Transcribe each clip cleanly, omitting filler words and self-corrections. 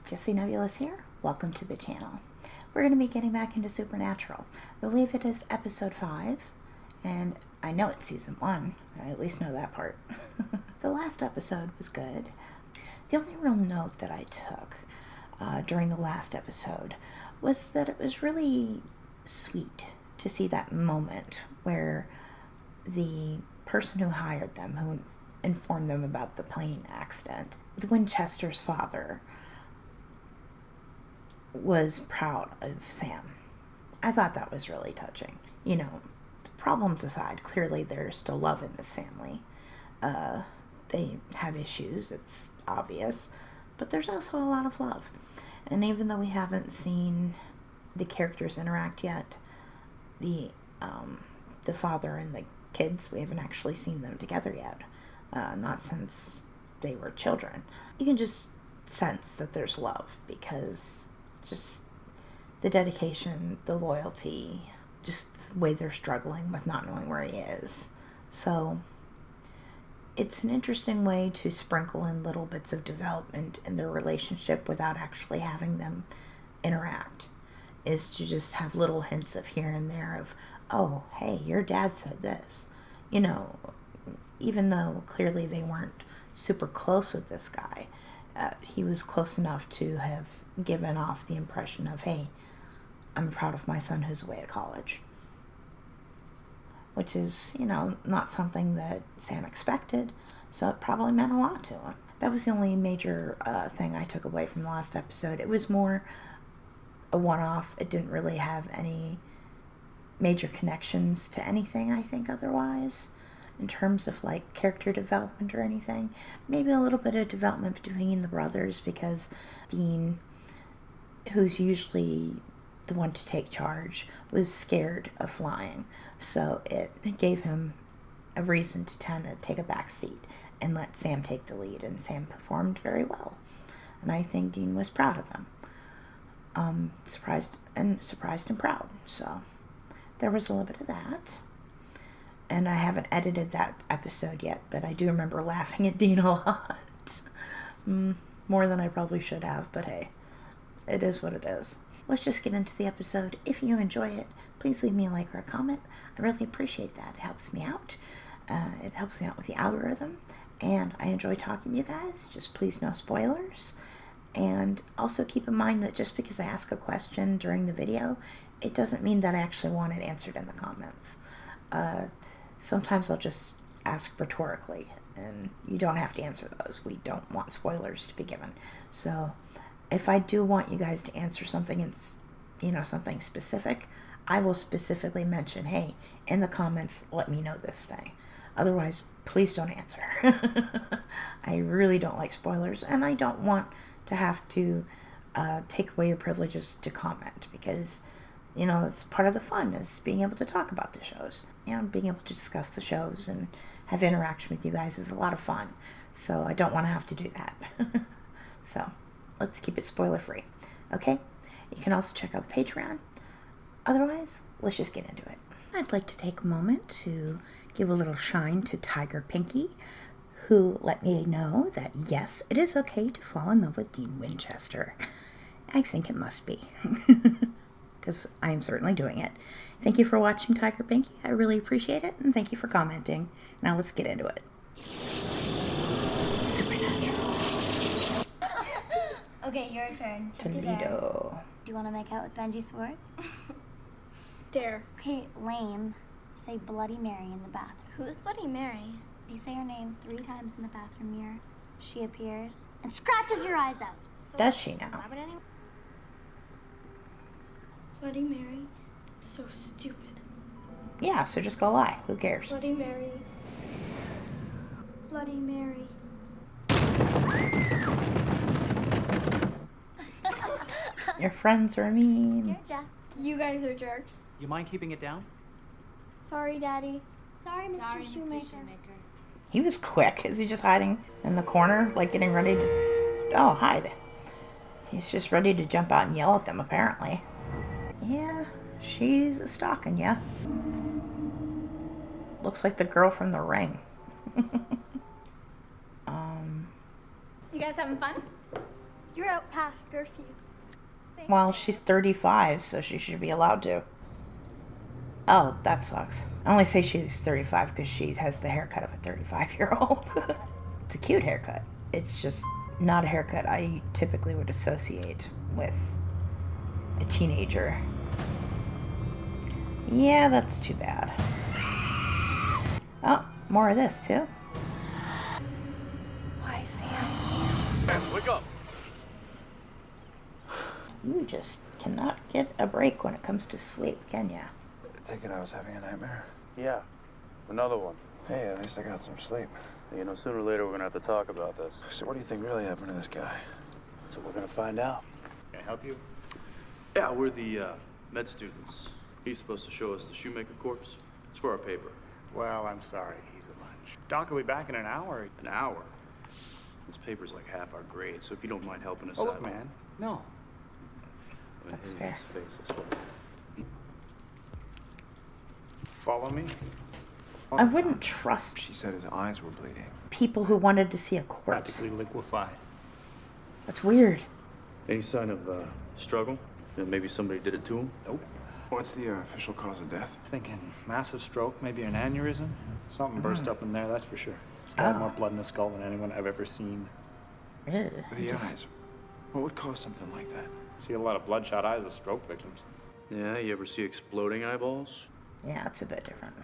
Jessie Nebulous here. Welcome to the channel. We're going to be getting back into Supernatural. I believe it is episode 5, and I know it's season 1. I at least know that part. The last episode was good. The only real note that I took during the last episode was that it was really sweet to see that moment where the person who hired them, who informed them about the plane accident, the Winchester's father, was proud of Sam. I thought that was really touching. You know, problems aside, clearly there's still love in this family. They have issues, it's obvious, but there's also a lot of love. And even though we haven't seen the characters interact yet, the father and the kids, we haven't actually seen them together yet. Not since they were children. You can just sense that there's love because just the dedication, the loyalty, just the way they're struggling with not knowing where he is. So it's an interesting way to sprinkle in little bits of development in their relationship without actually having them interact, is to just have little hints of here and there of, oh, hey, your dad said this. You know, even though clearly they weren't super close with this guy, he was close enough to have given off the impression of, hey, I'm proud of my son who's away at college. Which is, you know, not something that Sam expected, so it probably meant a lot to him. That was the only major thing I took away from the last episode. It was more a one-off. It didn't really have any major connections to anything, I think, otherwise, in terms of, like, character development or anything. Maybe a little bit of development between the brothers, because Dean, who's usually the one to take charge, was scared of flying. So it gave him a reason to tend to take a back seat and let Sam take the lead. And Sam performed very well. And I think Dean was proud of him. Surprised and proud. So there was a little bit of that. And I haven't edited that episode yet, but I do remember laughing at Dean a lot. More than I probably should have, but hey, it is what it is. Let's just get into the episode. If you enjoy it, please leave me a like or a comment. I really appreciate that. It helps me out. It helps me out with the algorithm. And I enjoy talking to you guys. Just please no spoilers. And also keep in mind that just because I ask a question during the video, it doesn't mean that I actually want it answered in the comments. Sometimes I'll just ask rhetorically, and you don't have to answer those. We don't want spoilers to be given. So if I do want you guys to answer something, it's, you know, something specific, I will specifically mention, hey, in the comments, let me know this thing. Otherwise, please don't answer. I really don't like spoilers, and I don't want to have to take away your privileges to comment, because, you know, it's part of the fun, is being able to talk about the shows. You know, being able to discuss the shows and have interaction with you guys is a lot of fun. So I don't want to have to do that. So let's keep it spoiler free. Okay? You can also check out the Patreon. Otherwise, let's just get into it. I'd like to take a moment to give a little shine to Tiger Pinky, who let me know that yes, it is okay to fall in love with Dean Winchester. I think it must be. Because I am certainly doing it. Thank you for watching, Tiger Pinky. I really appreciate it, and thank you for commenting. Now let's get into it. Supernatural. Okay, your turn. Toledo. Do you want to make out with Benji's sword? Dare. Okay, lame. Say Bloody Mary in the bathroom. Who's Bloody Mary? If you say her name 3 times in the bathroom mirror, she appears and scratches your eyes out. So does she now? Why would anyone... Bloody Mary. So stupid. Yeah, so just go lie. Who cares? Bloody Mary. Bloody Mary. Your friends are mean. You're Jeff. You guys are jerks. You mind keeping it down? Sorry, Daddy. Sorry, Mr. Shoemaker. He was quick. Is he just hiding in the corner, like getting ready to... Oh, hi. He's just ready to jump out and yell at them, apparently. Yeah, she's stalking ya. Looks like the girl from The Ring. You guys having fun? You're out past curfew. Well, she's 35, so she should be allowed to. Oh, that sucks. I only say she's 35 because she has the haircut of a 35-year-old. It's a cute haircut. It's just not a haircut I typically would associate with a teenager. Yeah, that's too bad. Oh, more of this, too. Why, Sam? Wake up! You just cannot get a break when it comes to sleep, can ya? I take it I was having a nightmare. Yeah, another one. Hey, at least I got some sleep. You know, sooner or later we're gonna have to talk about this. So what do you think really happened to this guy? That's what we're gonna find out. Can I help you? Yeah, we're the med students. He's supposed to show us the shoemaker corpse. It's for our paper. Well, I'm sorry. He's at lunch. Doc will be back in an hour. An hour. This paper's like half our grade, so if you don't mind helping us Oh, out. look, man. No. That's fair. His face, I swear. Follow me. I wouldn't trust She said his eyes were bleeding. people who wanted to see a corpse. Practically liquefied. That's weird. Any sign of struggle? That maybe somebody did it to him? Nope. What's the official cause of death? Thinking massive stroke, maybe an aneurysm. Something burst up in there, that's for sure. It's got Oh. more blood in the skull than anyone I've ever seen. Ew. The Just- eyes. What would cause something like that? See a lot of bloodshot eyes with stroke victims. Yeah, you ever see exploding eyeballs? Yeah, it's a bit different.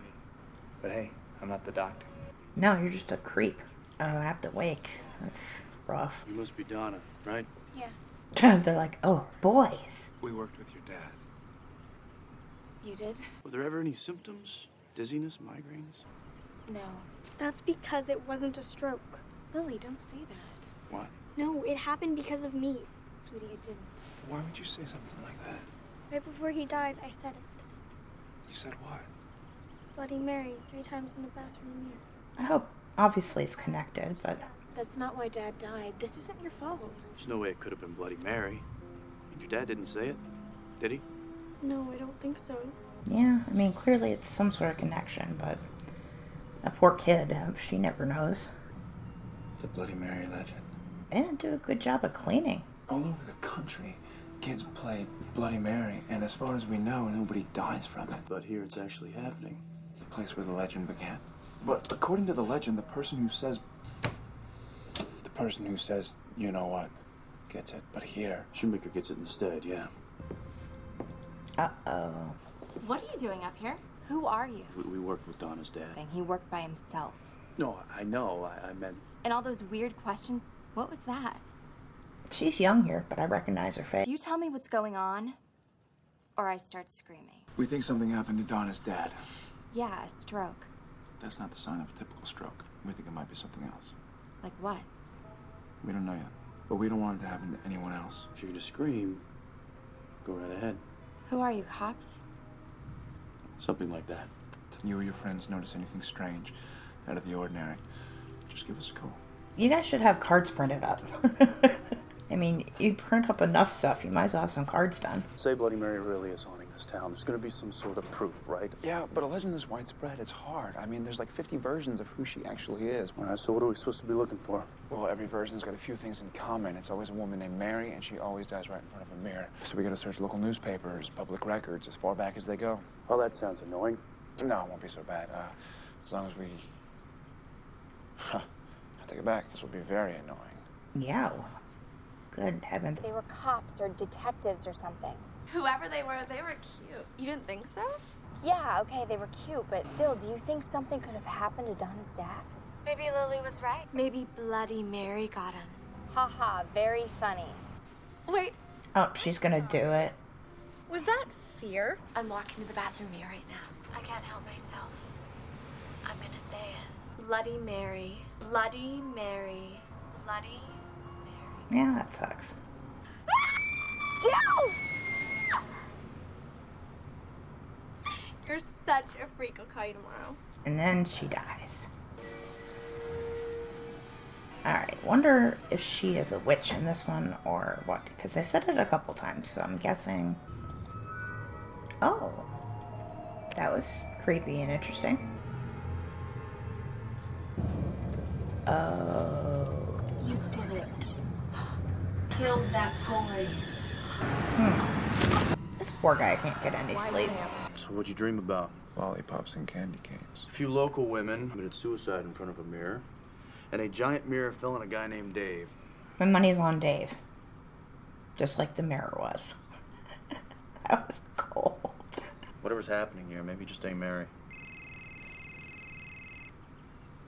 But hey, I'm not the doctor. No, you're just a creep. Oh, at the wake. That's rough. You must be Donna, right? Yeah. They're like, oh, boys. We worked with your dad. You did? Were there ever any symptoms? Dizziness, migraines? No. That's because it wasn't a stroke. Lily, don't say that. What? No, it happened because of me. Sweetie, it didn't. Why would you say something like that? Right before he died, I said it. You said what? Bloody Mary 3 times in the bathroom mirror. I hope, obviously, it's connected, but That's not why Dad died. This isn't your fault. There's no way it could have been Bloody Mary. Your dad didn't say it, did he? No, I don't think so. yeah, I mean, clearly it's some sort of connection, but a poor kid, she never knows. The Bloody Mary legend. They didn't do a good job of cleaning. All over the country, kids play Bloody Mary, and as far as we know, nobody dies from it. But here it's actually happening. The place where the legend began. But according to the legend, the person who says, you know what, gets it. But here, Shoemaker gets it instead, yeah. Uh-oh. What are you doing up here? Who are you? We worked with Donna's dad. He worked by himself. No, I know. I meant... And all those weird questions. What was that? She's young here, but I recognize her face. You tell me what's going on, or I start screaming. we think something happened to Donna's dad. Yeah, a stroke. That's not the sign of a typical stroke. We think it might be something else. Like what? We don't know yet. But we don't want it to happen to anyone else. If you're gonna scream, go right ahead. Who are you, cops? Something like that. If you or your friends notice anything strange, out of the ordinary, just give us a call. You guys should have cards printed up. I mean, you print up enough stuff, you might as well have some cards done. Say Bloody Mary really is haunting this town. There's gonna be some sort of proof, right? Yeah, but a legend this widespread, it's hard. I mean, there's like 50 versions of who she actually is. All right, so what are we supposed to be looking for? Well, every version's got a few things in common. It's always a woman named Mary, and she always dies right in front of a mirror. So we gotta search local newspapers, public records, as far back as they go. Oh, that sounds annoying. No, it won't be so bad. As long as we... I take it back. This will be very annoying. Yow. Good heavens. They were cops or detectives or something. Whoever they were cute. You didn't think so? Yeah, okay, they were cute, but still, do you think something could have happened to Donna's dad? Maybe Lily was right. Maybe Bloody Mary got him. Haha, very funny. Wait, Oh, she's gonna do it. was that fear? I'm walking to the bathroom mirror right now. I can't help myself. I'm gonna say it. Bloody Mary. Bloody Mary. Bloody Mary. Yeah, that sucks. You're such a freak. I'll call you tomorrow. And then she dies. Alright, wonder if she is a witch in this one or what. Because they've said it a couple times, so I'm guessing... Oh. That was creepy and interesting. Oh. You did it. killed that boy. This poor guy can't get any sleep. So what'd you dream about? Lollipops and candy canes. A few local women committed suicide in front of a mirror, and a giant mirror fell on a guy named Dave. My money's on Dave. Just like the mirror was. That was cold. Whatever's happening here, maybe just ain't Mary.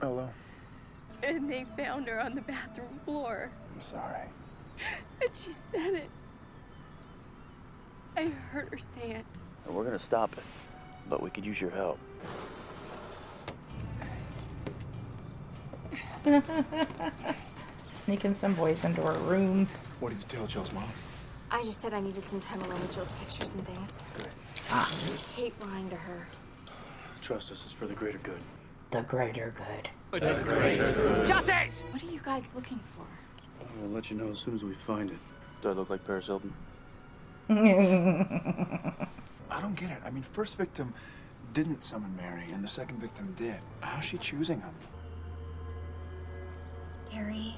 Hello. And they found her on the bathroom floor. I'm sorry. And she said it. I heard her say it. And we're gonna stop it, but we could use your help. Sneaking some boys into her room. What did you tell Jill's mom? I just said I needed some time alone with Jill's pictures and things. Good. Ah, I hate lying to her. Trust us, it's for the greater good. the greater good. What are you guys looking for? I'll let you know as soon as we find it. Do I look like Paris Hilton? I don't get it. I mean, first victim didn't summon Mary, and the second victim did. How's she choosing them? Harry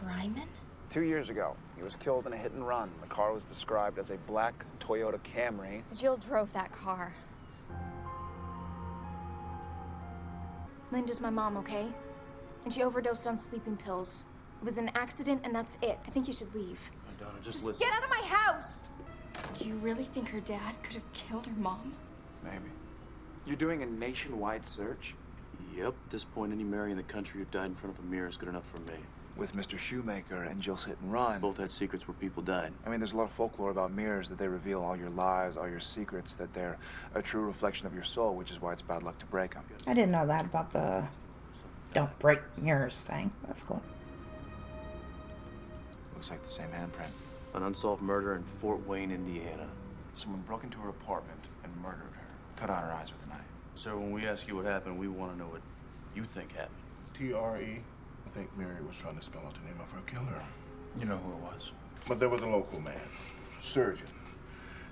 Ryman? 2 years ago, he was killed in a hit and run. The car was described as a black Toyota Camry. Jill drove that car. Linda's my mom, okay? And she overdosed on sleeping pills. It was an accident, and that's it. I think you should leave. Donna, just Just listen. get out of my house! Do you really think her dad could have killed her mom? Maybe. You're doing a nationwide search? Yep, at this point, any Mary in the country who died in front of a mirror is good enough for me. With Mr. Shoemaker and Jill's hit and run. Both had secrets where people died. I mean, there's a lot of folklore about mirrors, that they reveal all your lies, all your secrets, that they're a true reflection of your soul, which is why it's bad luck to break them. I didn't know that about the don't break mirrors thing. That's cool. Looks like the same handprint. An unsolved murder in Fort Wayne, Indiana. Someone broke into her apartment and murdered her. Cut out her eyes with a knife. So when we ask you what happened, we want to know what you think happened. T.R.E. I think Mary was trying to spell out the name of her killer. You know who it was? But there was a local man, surgeon,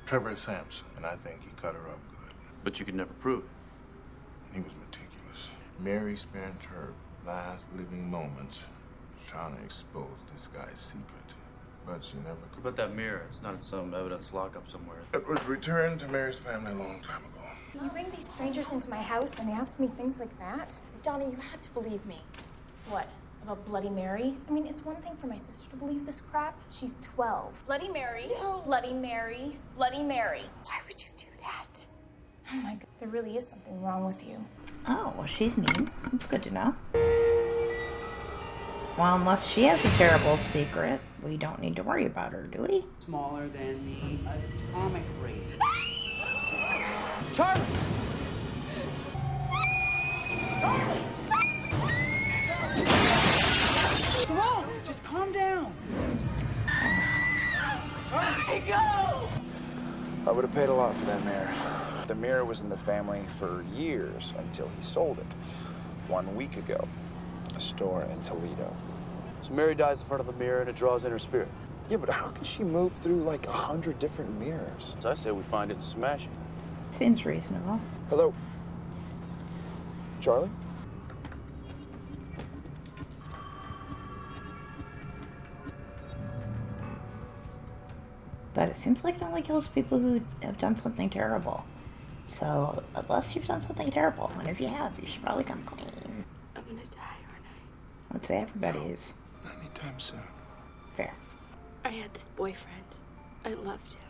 Trevor Sampson, and I think he cut her up good. But you could never prove it. He was meticulous. Mary spent her last living moments trying to expose this guy's secret, but she never What could. about that mirror? It's not in some evidence lockup somewhere. It was returned to Mary's family a long time ago. You bring these strangers into my house and ask me things like that? Donna, you had to believe me. What? About Bloody Mary? I mean, it's one thing for my sister to believe this crap. She's 12. Bloody Mary. No. Bloody Mary. Bloody Mary. Why would you do that? Oh my God, there really is something wrong with you. Oh, well, she's mean. That's good to know. Well, unless she has a terrible secret, we don't need to worry about her, do we? Smaller than the atomic rate. Charlie! Charlie! Slow! Just calm down. Charlie, go! I would have paid a lot for that mirror. The mirror was in the family for years until he sold it 1 week ago. A store in Toledo. So Mary dies in front of the mirror and it draws in her spirit. Yeah, but how can she move through like 100 different mirrors? So I say we find it and smash it. Seems reasonable. Hello? Charlie? But it seems like it only kills people who have done something terrible. So, unless you've done something terrible, and if you have, you should probably come clean. I'm gonna die, aren't I? I would say everybody is. Anytime soon. Fair. I had this boyfriend. I loved him.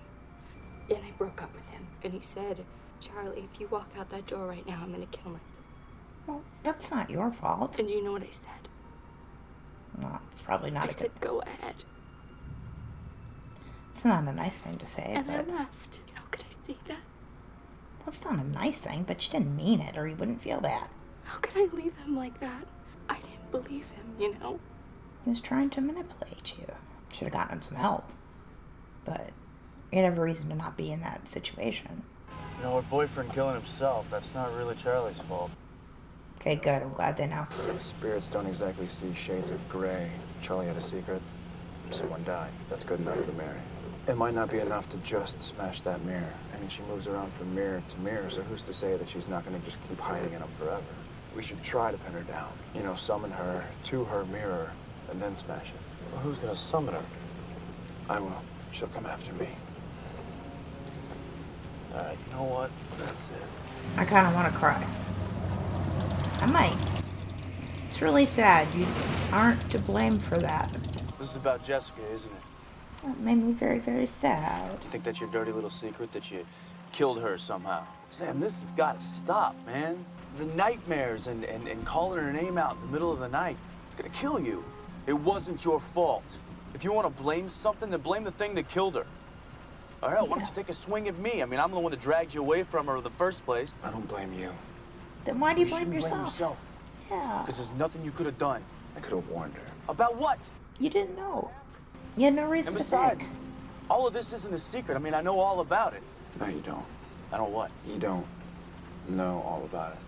And I broke up with him. And he said, Charlie, if you walk out that door right now, I'm gonna kill myself. Well, that's not your fault. And do you know what I said? Well, it's probably not I a good said, go ahead. It's not a nice thing to say, And I but... left. How could I say that? Well, it's not a nice thing, but you didn't mean it, or you wouldn't feel bad. How could I leave him like that? I didn't believe him, you know? He was trying to manipulate you. Should have gotten him some help. But you had every reason to not be in that situation. You know, her boyfriend killing himself, that's not really Charlie's fault. Okay, good. I'm glad they know. Spirits don't exactly see shades of gray. Charlie had a secret. Someone died. That's good enough for Mary. It might not be enough to just smash that mirror. I mean, she moves around from mirror to mirror, so who's to say that she's not going to just keep hiding in them forever? We should try to pin her down. You know, summon her to her mirror, and then smash it. Well, who's gonna summon her? I will. She'll come after me. All right, you know what? That's it. I kind of want to cry. I might. It's really sad. You aren't to blame for that. This is about Jessica, isn't it? That made me very, very sad. You think that's your dirty little secret, that you killed her somehow? Sam, this has got to stop, man. The nightmares and calling her name out in the middle of the night, it's gonna kill you. It wasn't your fault. If you want to blame something, then blame the thing that killed her. All right, why don't you take a swing at me? I mean, I'm the one that dragged you away from her in the first place. I don't blame you. Then why do you blame yourself? Blame yourself. Yeah. Because there's nothing you could have done. I could have warned her. About what? You didn't know. You had no reason And to besides, think. all of this isn't a secret. I mean, I know all about it. No, you don't. I know what? You don't know all about it.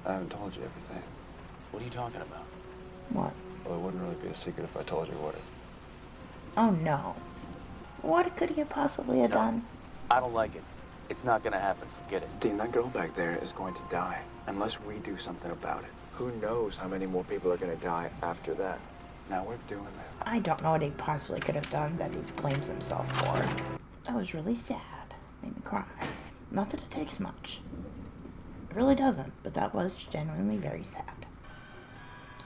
I haven't told you everything. What are you talking about? What? Well, it wouldn't really be a secret if I told you what it. Oh no. What could he possibly have done? I don't like it. It's not gonna happen. Forget it. Dean, that girl back there is going to die unless we do something about it. Who knows how many more people are going to die after that? Now we're doing this. I don't know what he possibly could have done that he blames himself for. That was really sad. Made me cry. Not that it takes much. It really doesn't, but that was genuinely very sad.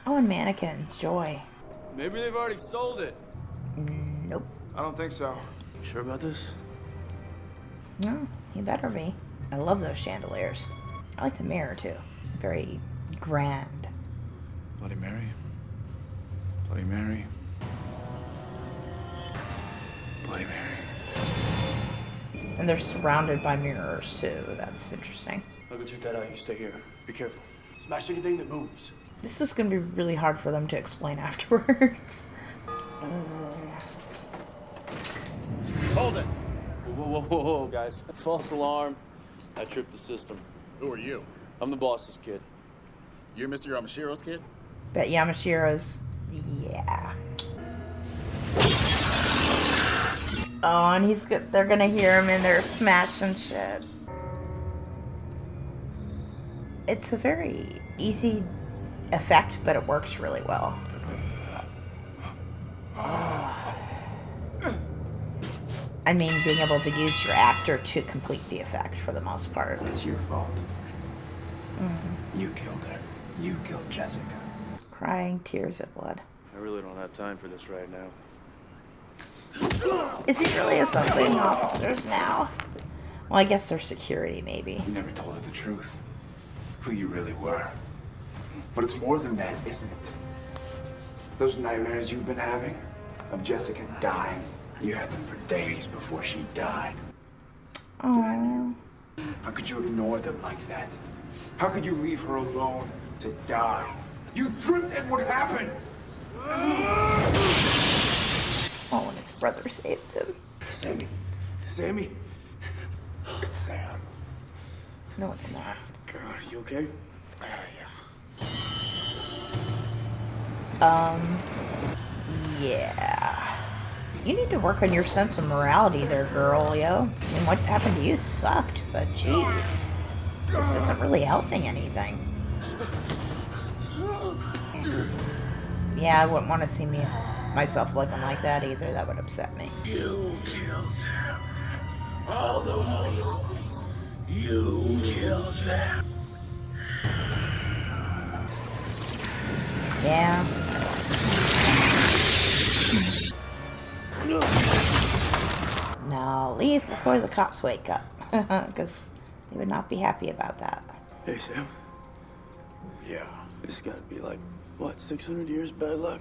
Oh, and mannequins. Joy. Maybe they've already sold it. Nope. I don't think so. You sure about this? No, you better be. I love those chandeliers. I like the mirror, too. Very grand. Bloody Mary. Bloody Mary. Bloody Mary. And they're surrounded by mirrors, too. That's interesting. I'll go check that out. You stay here. Be careful. Smash anything that moves. This is going to be really hard for them to explain afterwards. Hold it! Whoa, guys. False alarm. I tripped the system. Who are you? I'm the boss's kid. You're Mr. Yamashiro's kid? Bet Yamashiro's... yeah. Oh, and he's good. They're gonna hear him and they're smashing shit. It's a very easy effect, but it works really well. I mean, being able to use your actor to complete the effect for the most part. It's your fault. Mm-hmm. You killed her. You killed Jessica. Crying tears of blood. I really don't have time for this right now. Is he really a something officers now? Well, I guess they're security, maybe. You never told her the truth. Who you really were. But it's more than that, isn't it? Those nightmares you've been having of Jessica dying, you had them for days before she died. Oh. How could you ignore them like that? How could you leave her alone to die? You tripped at what happened! Oh, and his brother saved him. Sammy. Sammy. It's Sam. No, it's not. God, you okay? Yeah. You need to work on your sense of morality there, girl, yo. I mean, what happened to you sucked, but jeez. This isn't really helping anything. Yeah, I wouldn't want to see myself looking like that either. That would upset me. You killed them. All those people. You killed them. Yeah. No, leave before the cops wake up. Because they would not be happy about that. Hey, Sam. Yeah. It's gotta be like, what, 600 years bad luck?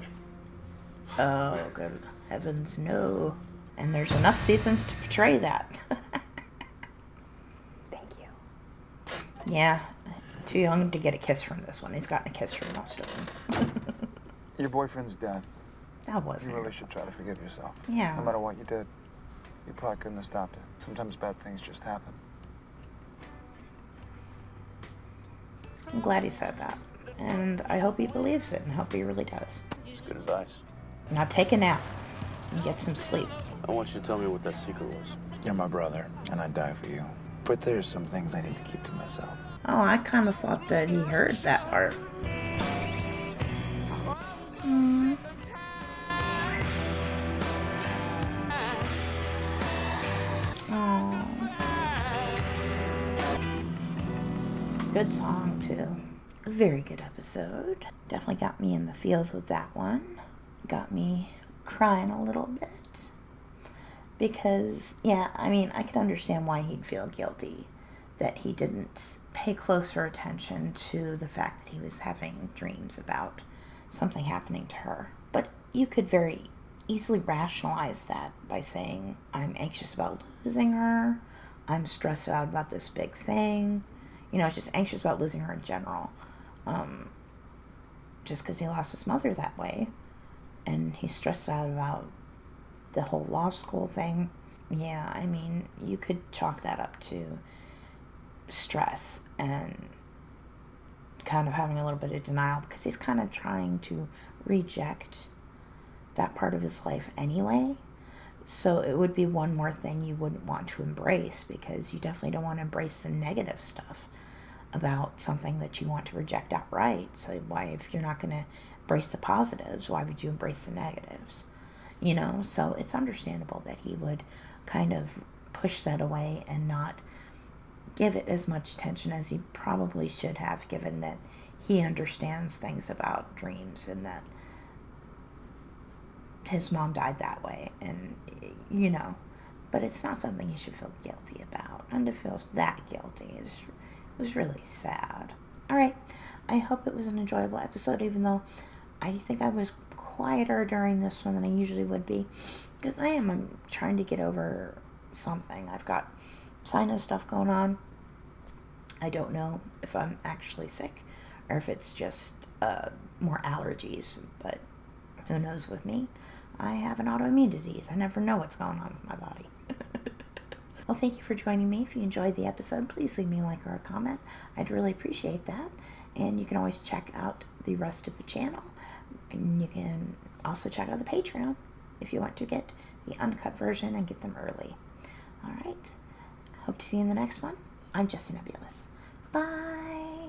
Oh, good heavens, no. And there's enough seasons to portray that. Thank you. Yeah, too young to get a kiss from this one. He's gotten a kiss from most of them. Your boyfriend's death. That wasn't. You really should try to forgive yourself. Yeah. No matter what you did, you probably couldn't have stopped it. Sometimes bad things just happen. I'm glad he said that. And I hope he believes it and hope he really does. It's good advice. Now take a nap and get some sleep. I want you to tell me what that secret was. You're my brother, and I'd die for you. But there's some things I need to keep to myself. Oh, I kind of thought that he heard that part. Good song, too. A very good episode. Definitely got me in the feels with that one. Got me crying a little bit. Because, yeah, I mean, I could understand why he'd feel guilty that he didn't pay closer attention to the fact that he was having dreams about something happening to her. But you could very easily rationalize that by saying, I'm anxious about losing her, I'm stressed out about this big thing, just anxious about losing her in general. Just because he lost his mother that way, and he's stressed out about the whole law school thing. Yeah, I mean, you could chalk that up to stress and kind of having a little bit of denial, because he's kind of trying to reject that part of his life anyway. So it would be one more thing you wouldn't want to embrace, because you definitely don't want to embrace the negative stuff about something that you want to reject outright. So why, if you're not going to embrace the positives, why would you embrace the negatives? So it's understandable that he would kind of push that away and not give it as much attention as he probably should have, given that he understands things about dreams and that his mom died that way, and but it's not something you should feel guilty about, and to feel that guilty was really sad. All right, I hope it was an enjoyable episode, even though I think I was quieter during this one than I usually would be, because I'm trying to get over something. I've got sinus stuff going on. I don't know if I'm actually sick or if it's just more allergies, but who knows with me. I have an autoimmune disease. I never know what's going on with my body. Well, thank you for joining me. If you enjoyed the episode, please leave me a like or a comment. I'd really appreciate that. And you can always check out the rest of the channel. And you can also check out the Patreon if you want to get the uncut version and get them early. All right. Hope to see you in the next one. I'm Jessie Nebulous. Bye.